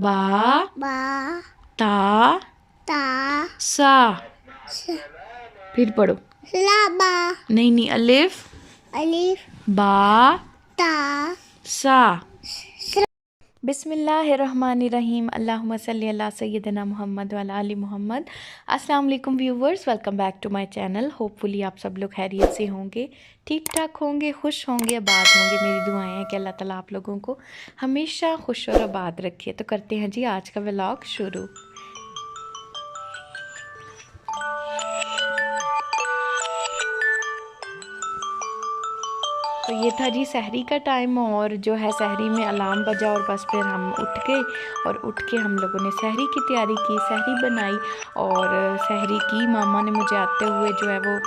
बा बा ता ता सा। फिर पढ़ो। लाबा नहीं, अलिफ अलिफ बा ता सा। बिस्मिल्लाहिर्रहमानिर्रहीम। अल्लाहुम्मा सल्ली अला सय्यिदिना मोहम्मद व अला आलि मोहम्मद। अस्सलाम वालेकुम viewers, welcome back to my channel. Hopefully आप सब लोग खैरियत से होंगे, ठीक ठाक होंगे, खुश होंगे, आबाद होंगे। मेरी दुआएं हैं कि अल्लाह ताला आप लोगों को हमेशा खुश और आबाद रखे। तो करते हैं जी आज का व्लॉग शुरू। तो ये था जी सहरी का टाइम, और जो है सहरी में अलार्म बजा और बस फिर हम उठ गए। और उठ के हम लोगों ने सहरी की तैयारी की, सहरी बनाई। और सहरी की मामा ने मुझे आते हुए जो है वो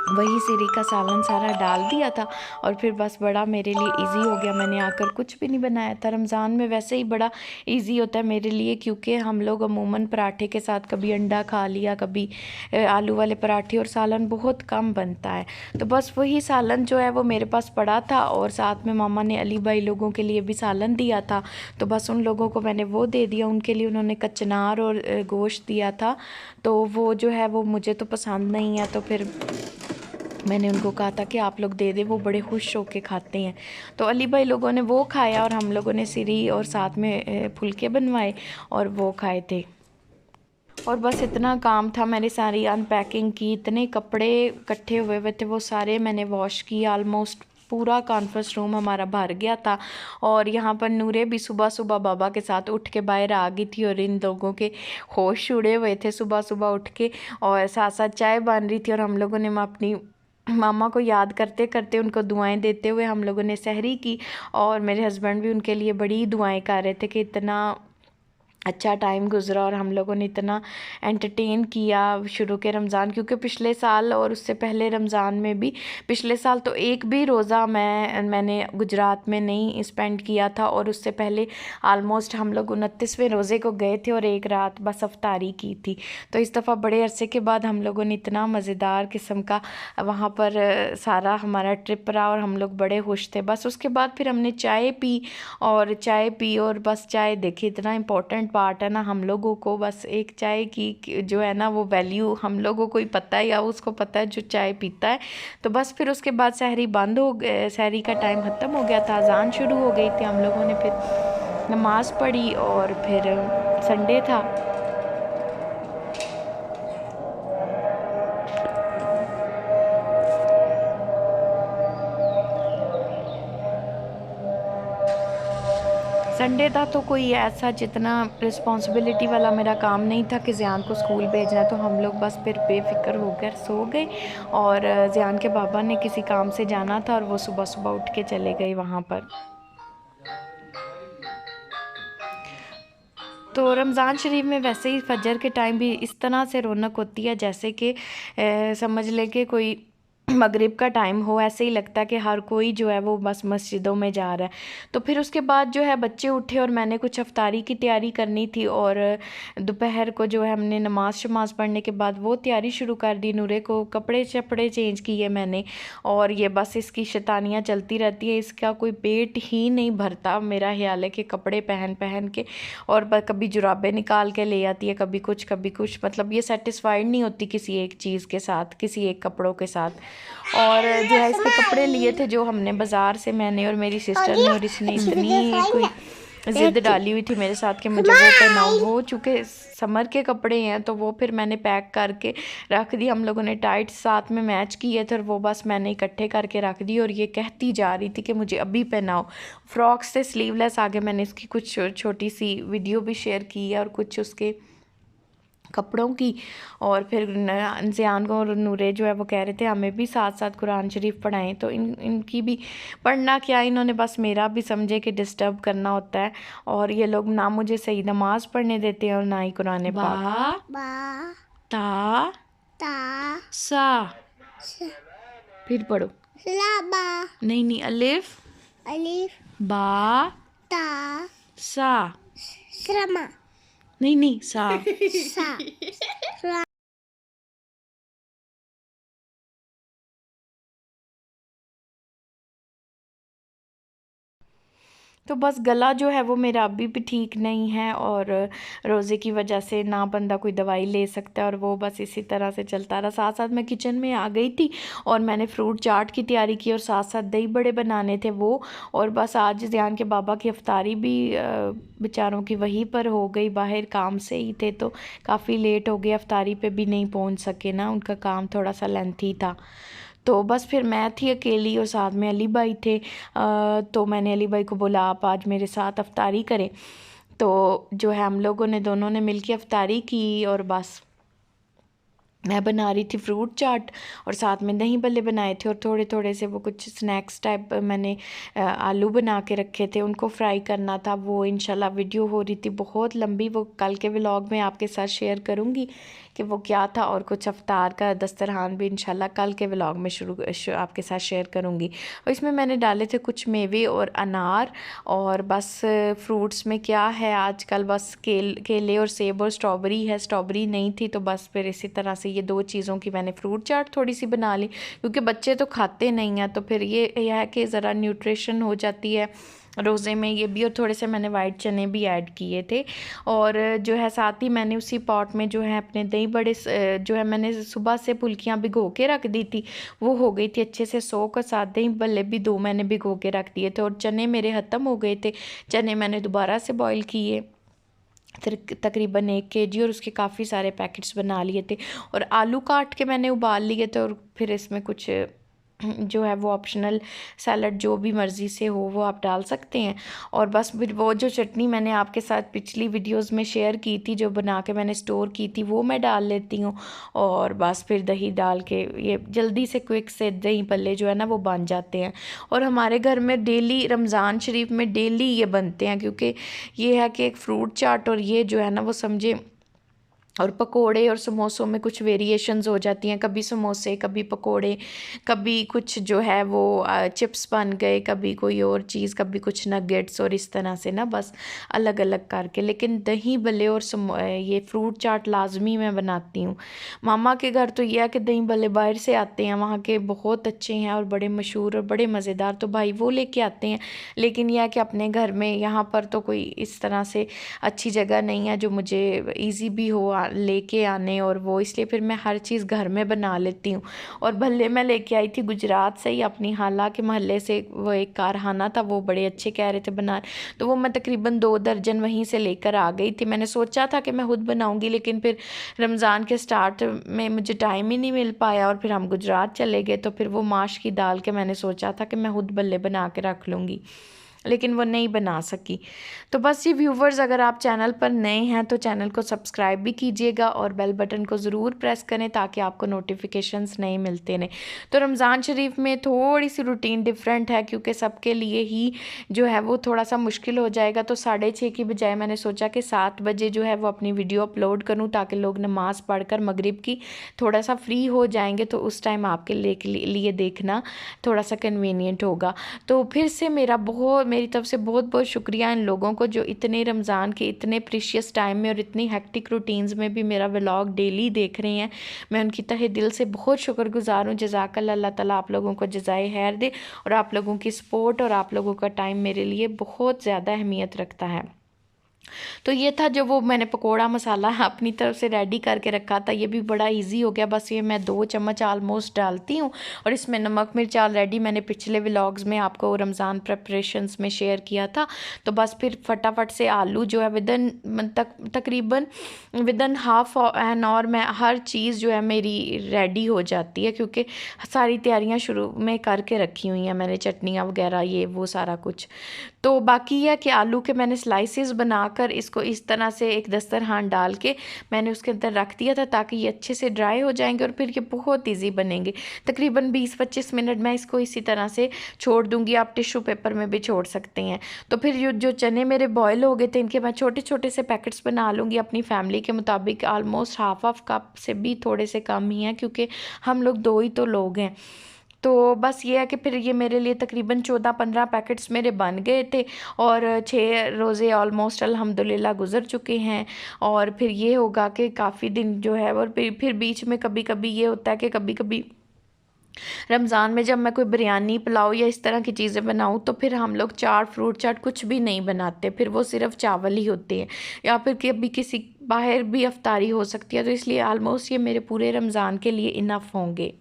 वही सिरी का सालन सारा डाल दिया था। और फिर बस बड़ा मेरे लिए इजी हो गया। मैंने आकर कुछ भी नहीं बनाया था। रमज़ान में वैसे ही बड़ा इजी होता है मेरे लिए, क्योंकि हम लोग अमूमन पराठे के साथ कभी अंडा खा लिया, कभी आलू वाले पराठे, और सालन बहुत कम बनता है। तो बस वही सालन जो है वो मेरे पास पड़ा था, और साथ में मामा ने अली भाई लोगों के लिए भी सालन दिया था। तो बस उन लोगों को मैंने वो दे दिया। उनके लिए उन्होंने कचनार और गोश्त दिया था, तो वो जो है वो मुझे तो पसंद नहीं है। तो फिर मैंने उनको कहा था कि आप लोग दे दे, वो बड़े खुश होके खाते हैं। तो अली भाई लोगों ने वो खाया, और हम लोगों ने सिरी और साथ में फुलके बनवाए और वो खाए थे। और बस इतना काम था। मैंने सारी अनपैकिंग की, इतने कपड़े इकट्ठे हुए हुए थे, वो सारे मैंने वॉश किए। आलमोस्ट पूरा कॉन्फ्रेंस रूम हमारा भर गया था। और यहाँ पर नूरे भी सुबह सुबह बाबा के साथ उठ के बाहर आ गई थी, और इन लोगों के होश उड़े हुए थे सुबह सुबह उठ के। और साथ साथ चाय बन रही थी, और हम लोगों ने अपनी मामा को याद करते करते, उनको दुआएं देते हुए हम लोगों ने सहरी की। और मेरे हस्बैंड भी उनके लिए बड़ी दुआएं कर रहे थे कि इतना अच्छा टाइम गुजरा और हम लोगों ने इतना एंटरटेन किया शुरू के रमज़ान। क्योंकि पिछले साल और उससे पहले रमज़ान में भी, पिछले साल तो एक भी रोज़ा मैंने गुजरात में नहीं स्पेंड किया था, और उससे पहले आलमोस्ट हम लोग 29वें रोज़े को गए थे और एक रात बस अफ्तारी की थी। तो इस दफ़ा बड़े अरसे के बाद हम लोगों ने इतना मज़ेदार किस्म का वहाँ पर सारा हमारा ट्रिप रहा, और हम लोग बड़े खुश थे। बस उसके बाद फिर हमने चाय पी, और बस चाय देखिए इतना इम्पोर्टेंट पार्ट है ना हम लोगों को। बस एक चाय की जो है ना वो वैल्यू हम लोगों को ही पता है, या उसको पता है जो चाय पीता है। तो बस फिर उसके बाद सहरी बंद हो गए, सहरी का टाइम ख़त्म हो गया था, अजान शुरू हो गई थी। हम लोगों ने फिर नमाज़ पढ़ी, और फिर संडे था। संडे था तो कोई ऐसा जितना रिस्पॉन्सिबिलिटी वाला मेरा काम नहीं था कि ज़ियान को स्कूल भेजना है। तो हम लोग बस फिर बेफिक्र होकर सो गए। और ज़ियान के पापा ने किसी काम से जाना था, और वो सुबह सुबह उठ के चले गए वहाँ पर। तो रमज़ान शरीफ में वैसे ही फजर के टाइम भी इस तरह से रौनक होती है जैसे कि समझ लें कि कोई मगरिब का टाइम हो। ऐसे ही लगता है कि हर कोई जो है वो बस मस्जिदों में जा रहा है। तो फिर उसके बाद जो है बच्चे उठे, और मैंने कुछ अफ्तारी की तैयारी करनी थी। और दोपहर को जो है हमने नमाज शमाज पढ़ने के बाद वो तैयारी शुरू कर दी। नूरे को कपड़े शपड़े चेंज किए मैंने, और ये बस इसकी शैतानियाँ चलती रहती है। इसका कोई पेट ही नहीं भरता, मेरा ख्याल है कि कपड़े पहन पहन के। और कभी जुराबें निकाल के ले आती है, कभी कुछ, मतलब ये सेटिस्फाइड नहीं होती किसी एक चीज़ के साथ, किसी एक कपड़ों के साथ। और जो है इसके कपड़े लिए थे जो हमने बाज़ार से, मैंने और मेरी सिस्टर ने, और इसने इतनी कोई ज़िद डाली हुई थी मेरे साथ कि मुझे वो पहनाओ। वो चूँकि समर के कपड़े हैं तो वो फिर मैंने पैक करके रख दी। हम लोगों ने टाइट साथ में मैच किए थे, और वो बस मैंने इकट्ठे करके रख दी। और ये कहती जा रही थी कि मुझे अभी पहनाओ। फ्रॉक्स से स्लीवलेस आगे मैंने इसकी कुछ छोटी सी वीडियो भी शेयर की है, और कुछ उसके कपड़ों की। और फिर ज़ियान को और नूरे जो है वो कह रहे थे हमें भी साथ साथ कुरान शरीफ पढ़ाएं। तो इनकी भी पढ़ना क्या, इन्होंने बस मेरा भी समझे कि डिस्टर्ब करना होता है। और ये लोग ना मुझे सही नमाज़ पढ़ने देते हैं, और ना ही कुरान पाक। बा ता ता सा। फिर पढ़ो। लाबा नहीं, अलिफ अलिफ बा ता सा। श्रमा नहीं, सा। सा तो बस गला जो है वो मेरा अभी भी ठीक नहीं है, और रोज़े की वजह से ना बंदा कोई दवाई ले सकता है, और वो बस इसी तरह से चलता रहा। साथ साथ मैं किचन में आ गई थी और मैंने फ्रूट चाट की तैयारी की, और साथ साथ दही बड़े बनाने थे वो। और बस आज ज़ियान के बाबा की इफ्तारी भी बेचारों की वहीं पर हो गई, बाहर काम से ही थे तो काफ़ी लेट हो गया, इफ्तारी पे भी नहीं पहुंच सके ना, उनका काम थोड़ा सा लेंथी था। तो बस फिर मैं थी अकेली और साथ में अली भाई थे। तो मैंने अली भाई को बोला आप आज मेरे साथ अफ्तारी करें। तो जो है हम लोगों ने दोनों ने मिलकर अफ्तारी की, और बस मैं बना रही थी फ्रूट चाट, और साथ में दही भल्ले बनाए थे, और थोड़े थोड़े से वो कुछ स्नैक्स टाइप मैंने आलू बना के रखे थे, उनको फ्राई करना था। वो इंशाल्लाह वीडियो हो रही थी बहुत लंबी, वो कल के व्लॉग में आपके साथ शेयर करूँगी कि वो क्या था, और कुछ अफ्तार का दस्तरखान भी इंशाल्लाह कल के व्लॉग में आपके साथ शेयर करूँगी। और इसमें मैंने डाले थे कुछ मेवे और अनार, और बस फ्रूट्स में क्या है आजकल बस केले और सेब और स्ट्रॉबेरी है। स्ट्रॉबेरी नहीं थी तो बस फिर इसी तरह से ये दो चीज़ों की मैंने फ्रूट चाट थोड़ी सी बना ली, क्योंकि बच्चे तो खाते नहीं हैं, तो फिर ये है कि ज़रा न्यूट्रिशन हो जाती है रोज़े में ये भी। और थोड़े से मैंने वाइट चने भी ऐड किए थे, और जो है साथ ही मैंने उसी पॉट में जो है अपने दही बड़े जो है मैंने सुबह से फुल्कियाँ भिगो के रख दी थी, वो हो गई थी अच्छे से सोख, और साथ दही भल्ले भी दो मैंने भिगो के रख दिए थे, और चने मेरे ख़त्म हो गए थे। चने मैंने दोबारा से बॉईल किए, फिर तकरीबन 1 kg, और उसके काफ़ी सारे पैकेट्स बना लिए थे। और आलू काट के मैंने उबाल लिए थे, और फिर इसमें कुछ जो है वो ऑप्शनल सैलड जो भी मर्ज़ी से हो वो आप डाल सकते हैं। और बस फिर वो जो चटनी मैंने आपके साथ पिछली वीडियोस में शेयर की थी, जो बना के मैंने स्टोर की थी, वो मैं डाल लेती हूँ। और बस फिर दही डाल के ये जल्दी से क्विक से दही भल्ले जो है ना वो बन जाते हैं। और हमारे घर में डेली रमज़ान शरीफ में डेली ये बनते हैं, क्योंकि ये है कि एक फ्रूट चाट और ये जो है ना वो समझे, और पकोड़े और समोसों में कुछ वेरिएशंस हो जाती हैं, कभी समोसे कभी पकोड़े, कभी कुछ जो है वो चिप्स बन गए, कभी कोई और चीज़, कभी कुछ नगेट्स, और इस तरह से ना बस अलग अलग करके। लेकिन दही भल्ले और ये फ्रूट चाट लाजमी मैं बनाती हूँ। मामा के घर तो यह है कि दही भल्ले बाहर से आते हैं, वहाँ के बहुत अच्छे हैं और बड़े मशहूर और बड़े मज़ेदार, तो भाई वो लेके आते हैं। लेकिन यह है कि अपने घर में यहाँ पर तो कोई इस तरह से अच्छी जगह नहीं है जो मुझे ईज़ी भी हो लेके आने, और वो इसलिए फिर मैं हर चीज़ घर में बना लेती हूँ। और भल्ले मैं लेके आई थी गुजरात से ही, अपनी खाला के महल्ले से वो एक कारखाना था, वो बड़े अच्छे कह रहे थे बना, तो वो मैं तकरीबन 2 दर्जन वहीं से लेकर आ गई थी। मैंने सोचा था कि मैं खुद बनाऊँगी, लेकिन फिर रमज़ान के स्टार्ट में मुझे टाइम ही नहीं मिल पाया, और फिर हम गुजरात चले गए, तो फिर वो माश की दाल के मैंने सोचा था कि मैं खुद भल्ले बना के रख लूँगी, लेकिन वो नहीं बना सकी। तो बस ये व्यूवर्स, अगर आप चैनल पर नए हैं तो चैनल को सब्सक्राइब भी कीजिएगा, और बेल बटन को ज़रूर प्रेस करें ताकि आपको नोटिफिकेशंस नहीं मिलते रहें। तो रमज़ान शरीफ में थोड़ी सी रूटीन डिफरेंट है, क्योंकि सबके लिए ही जो है वो थोड़ा सा मुश्किल हो जाएगा। तो 6:30 की बजाय मैंने सोचा कि 7 बजे जो है वो अपनी वीडियो अपलोड करूँ, ताकि लोग नमाज़ पढ़कर मगरिब की थोड़ा सा फ्री हो जाएंगे, तो उस टाइम आपके लिए देखना थोड़ा सा कन्वीनियंट होगा। तो फिर से मेरी तरफ से बहुत बहुत शुक्रिया इन लोगों को जो इतने रमज़ान के इतने प्रीशियस टाइम में और इतनी हेक्टिक रूटीन्स में भी मेरा व्लॉग डेली देख रहे हैं। मैं उनकी तहे दिल से बहुत शुक्रगुजार हूँ। जज़ाकल्लाह, अल्लाह ताला आप लोगों को जज़ाए खैर दे, और आप लोगों की सपोर्ट और आप लोगों का टाइम मेरे लिए बहुत ज़्यादा अहमियत रखता है। तो ये था जो वो मैंने पकोड़ा मसाला अपनी तरफ से रेडी करके रखा था, ये भी बड़ा इजी हो गया। बस ये मैं 2 चम्मच ऑलमोस्ट डालती हूँ, और इसमें नमक मिर्च ऑलरेडी मैंने पिछले व्लॉग्स में आपको रमज़ान प्रेपरेशंस में शेयर किया था। तो बस फिर फटाफट से आलू जो है तकरीबन विदन हाफ एन आवर में हर चीज़ जो है मेरी रेडी हो जाती है, क्योंकि सारी तैयारियाँ शुरू में करके रखी हुई हैं मैंने, चटनियाँ वगैरह ये वो सारा कुछ। तो बाकी है कि आलू के मैंने स्लाइसेस बनाकर इसको इस तरह से एक दस्तरखान डाल के मैंने उसके अंदर रख दिया था, ताकि ये अच्छे से ड्राई हो जाएंगे, और फिर ये बहुत इजी बनेंगे। तकरीबन 20-25 मिनट मैं इसको इसी तरह से छोड़ दूंगी, आप टिश्यू पेपर में भी छोड़ सकते हैं। तो फिर जो चने मेरे बॉयल हो गए थे, इनके मैं छोटे छोटे से पैकेट्स बना लूँगी अपनी फैमिली के मुताबिक। ऑलमोस्ट हाफ कप से भी थोड़े से कम ही हैं, क्योंकि हम लोग 2 ही तो लोग हैं। तो बस ये है कि फिर ये मेरे लिए तकरीबन 14-15 पैकेट्स मेरे बन गए थे, और 6 रोज़े ऑलमोस्ट अल्हम्दुलिल्लाह गुज़र चुके हैं। और फिर ये होगा कि काफ़ी दिन जो है, और फिर बीच में कभी कभी ये होता है कि कभी कभी रमज़ान में जब मैं कोई बिरयानी पुलाव या इस तरह की चीज़ें बनाऊँ तो फिर हम लोग चाट फ्रूट चाट कुछ भी नहीं बनाते, फिर वो सिर्फ़ चावल ही होते हैं या फिर कभी किसी बाहर भी अफ्तारी हो सकती है, तो इसलिए आलमोस्ट ये मेरे पूरे रमज़ान के लिए इनफ होंगे।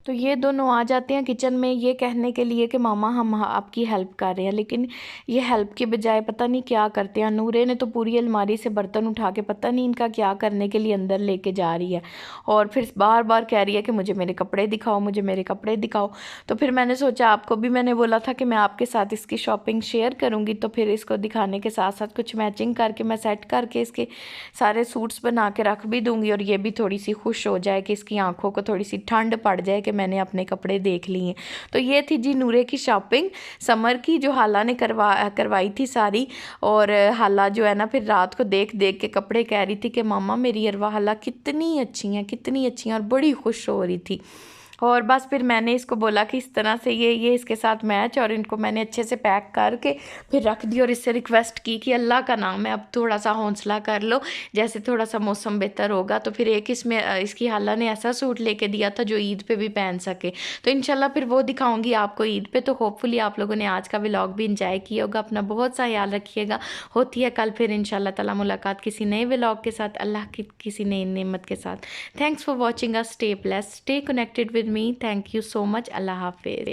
तो ये दोनों आ जाते हैं किचन में ये कहने के लिए कि मामा हम आपकी हेल्प कर रहे हैं, लेकिन ये हेल्प के बजाय पता नहीं क्या करते हैं। नूरे ने तो पूरी अलमारी से बर्तन उठा के पता नहीं इनका क्या करने के लिए अंदर लेके जा रही है और फिर बार बार कह रही है कि मुझे मेरे कपड़े दिखाओ, मुझे मेरे कपड़े दिखाओ। तो फिर मैंने सोचा आपको भी मैंने बोला था कि मैं आपके साथ इसकी शॉपिंग शेयर करूँगी, तो फिर इसको दिखाने के साथ साथ कुछ मैचिंग करके मैं सेट करके इसके सारे सूट्स बना के रख भी दूँगी और ये भी थोड़ी सी खुश हो जाए कि इसकी आंखों को थोड़ी सी ठंड पड़ जाए कि मैंने अपने कपड़े देख लिए। तो ये थी जी नूरे की शॉपिंग समर की, जो हाला ने करवाई थी सारी। और हाला जो है ना फिर रात को देख देख के कपड़े कह रही थी कि मामा मेरी अरवा हाला कितनी अच्छी हैं, कितनी अच्छी हैं, और बड़ी खुश हो रही थी। और बस फिर मैंने इसको बोला कि इस तरह से ये इसके साथ मैच, और इनको मैंने अच्छे से पैक करके फिर रख दी और इससे रिक्वेस्ट की कि अल्लाह का नाम है अब थोड़ा सा हौसला कर लो, जैसे थोड़ा सा मौसम बेहतर होगा। तो फिर एक इसमें इसकी हाला ने ऐसा सूट लेके दिया था जो ईद पे भी पहन सके, तो इंशाल्लाह फिर वो दिखाऊंगी आपको ईद पे। तो होपफुली आप लोगों ने आज का व्लॉग भी इंजॉय किया होगा। अपना बहुत सा ख्याल रखिएगा। होती है कल फिर इंशाल्लाह ताला मुलाकात किसी नए व्लॉग के साथ, अल्लाह की किसी नई नेमत के साथ। Thanks for watching us, stay blessed, stay connected with me. Thank you so much. Allah हाफिज़।